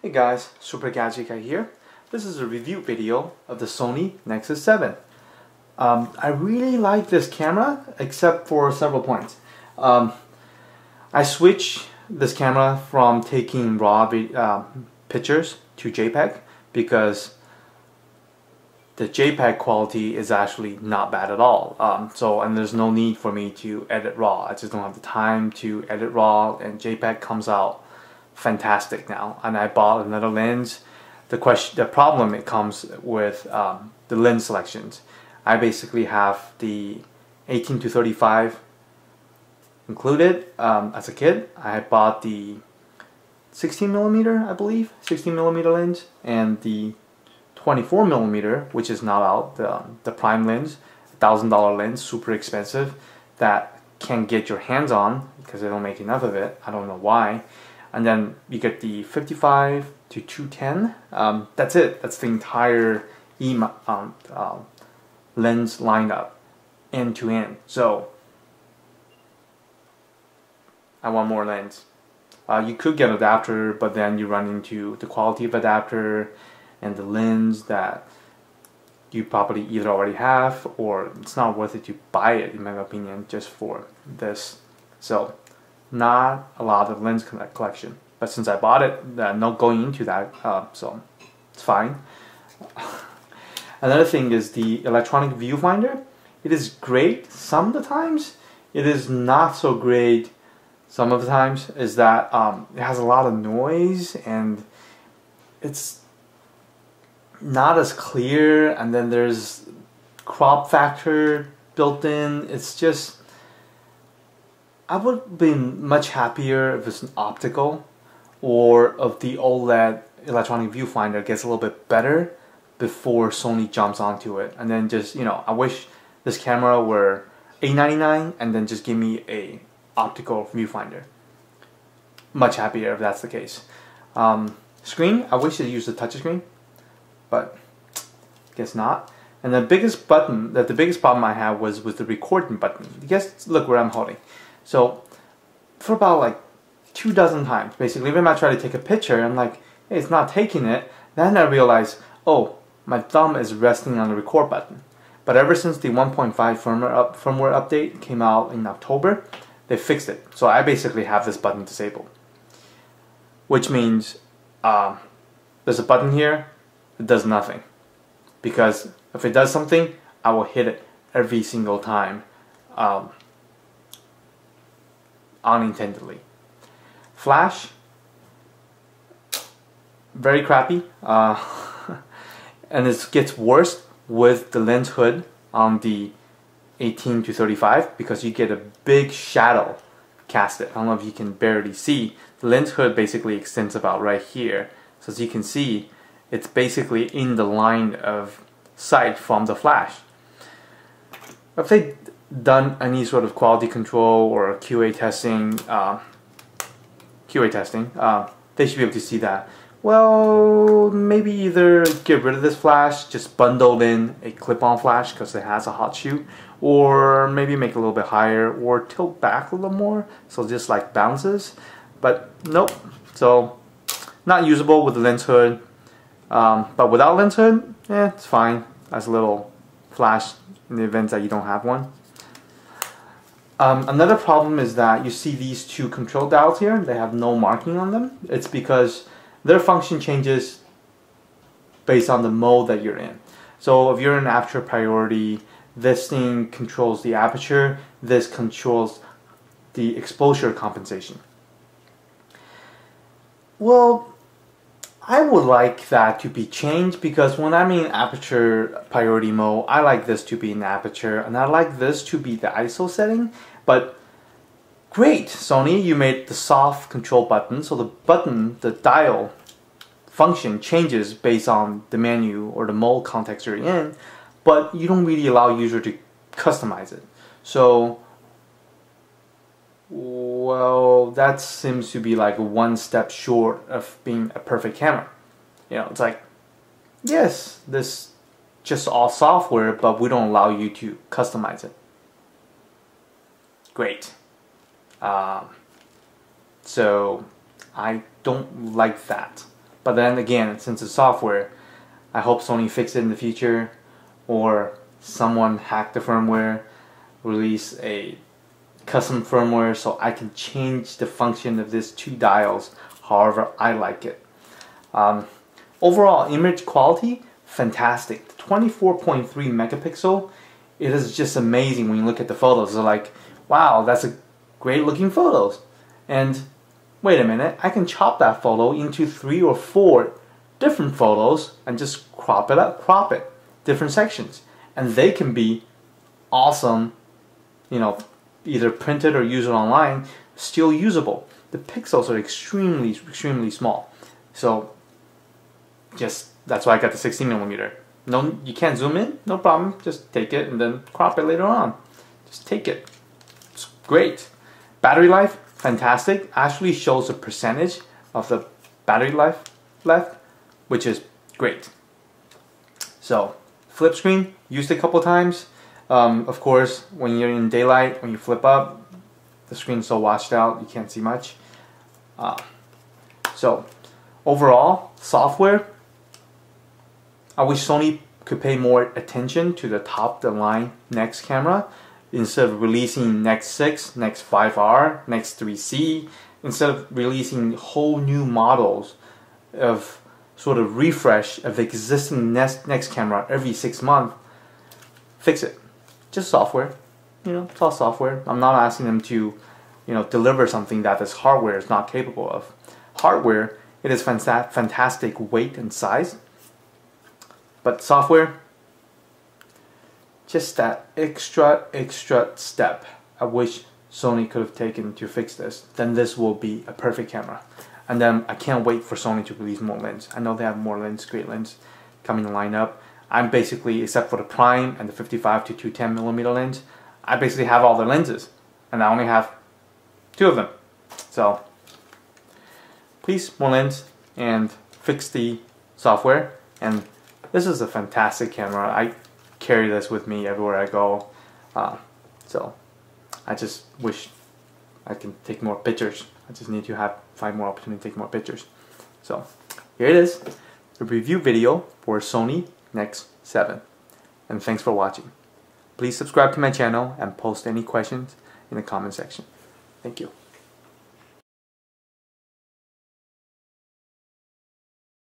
Hey guys, Super Gadget Guy here. This is a review video of the Sony Nex 7. I really like this camera except for several points. I switched this camera from taking raw pictures to JPEG because the JPEG quality is actually not bad at all. And there's no need for me to edit raw. I just don't have the time to edit raw, and JPEG comes out fantastic now. And I bought another lens. The problem it comes with the lens selections. I basically have the 18 to 35 included. As a kid, I had bought the 16mm, I believe, 16mm lens, and the 24mm, which is now out, the prime lens, $1,000 lens, super expensive, that can't get your hands on because they don't make enough of it. I don't know why. And then you get the 55 to 210. That's it. That's the entire lens lineup, end to end. So I want more lens. You could get an adapter, but then you run into the quality of adapter and the lens that you probably either already have, or it's not worth it to buy it, in my opinion, just for this. So not a lot of lens collection, but since I bought it, not going into that, so it's fine. Another thing is the electronic viewfinder. It is great some of the times. It is not so great some of the times. Is that it has a lot of noise and it's not as clear, and then there's crop factor built in. It's just, I would have been much happier if it's an optical, or if the OLED electronic viewfinder gets a little bit better before Sony jumps onto it. And then just, I wish this camera were $899 and then just give me a optical viewfinder. Much happier if that's the case. Screen, I wish it used a touch screen, but guess not. And the biggest problem I had was with the recording button. You guys look where I'm holding. So for about like 24 times, basically, every time I try to take a picture, I'm like, hey, it's not taking it. Then I realized, oh, my thumb is resting on the record button. But ever since the 1.5 firmware update came out in October, they fixed it. So I basically have this button disabled, which means there's a button here. It does nothing, because if it does something, I will hit it every single time, unintendedly. Flash, very crappy, and it gets worse with the lens hood on the 18 to 35 because you get a big shadow casted. I don't know if you can barely see. The lens hood basically extends about right here, so as you can see, it's basically in the line of sight from the flash. If they've done any sort of quality control or QA testing, they should be able to see that. Well, maybe either get rid of this flash, just bundle in a clip-on flash because it has a hot shoe, or maybe make it a little bit higher, or tilt back a little more so it just like bounces. But nope, so not usable with the lens hood. But without lens hood, it's fine as a little flash in the event that you don't have one. Another problem is that you see these two control dials here, they have no marking on them. It's because their function changes based on the mode that you're in. So if you're in aperture priority, this thing controls the aperture, this controls the exposure compensation. Well, I would like that to be changed, because when I'm in aperture priority mode, I like this to be in aperture, and I like this to be the ISO setting. But great, Sony, you made the soft control button, so the dial function changes based on the menu or the mode context you're in, but you don't really allow user to customize it. So, well, that seems to be like one step short of being a perfect camera. It's like, yes, this just all software, but we don't allow you to customize it. Great. So I don't like that. But then again, since it's software, I hope Sony fix it in the future, or someone hack the firmware, release a custom firmware so I can change the function of these two dials however I like it. Overall image quality, fantastic. 24.3 megapixel, it is just amazing when you look at the photos. It's like, wow, that's a great looking photos. And wait a minute, I can chop that photo into 3 or 4 different photos and just crop it, different sections. And they can be awesome, you know, either printed or used online, still usable. The pixels are extremely small. So just, that's why I got the 16mm. No, you can't zoom in, no problem. Just take it and then crop it later on. Just take it. It's great. Battery life, fantastic. Actually shows the percentage of the battery life left, which is great. So, flip screen, used a couple times. Of course, when you're in daylight, when you flip up, the screen's so washed out, you can't see much. So, overall, software, I wish Sony could pay more attention to the top-of-the-line Nex camera instead of releasing Nex 6, Nex 5R, Nex 3C, instead of releasing whole new models of sort of refresh of the existing Nex camera every 6 months. Fix it. Just software. You know, it's all software. I'm not asking them to, you know, deliver something that this hardware is not capable of. Hardware, it is fantastic weight and size. But software, just that extra step I wish Sony could have taken to fix this. Then this will be a perfect camera. And then I can't wait for Sony to release more lens. I know they have more lens, great lens coming to line up. I'm basically, except for the prime and the 55 to 210mm lens, I basically have all the lenses. And I only have 2 of them. So, please, more lens and fix the software. And this is a fantastic camera. I carry this with me everywhere I go. So I just wish I can take more pictures. I just need to find more opportunity to take more pictures. So here it is, a review video for Sony Nex 7. And thanks for watching. Please subscribe to my channel and post any questions in the comment section. Thank you.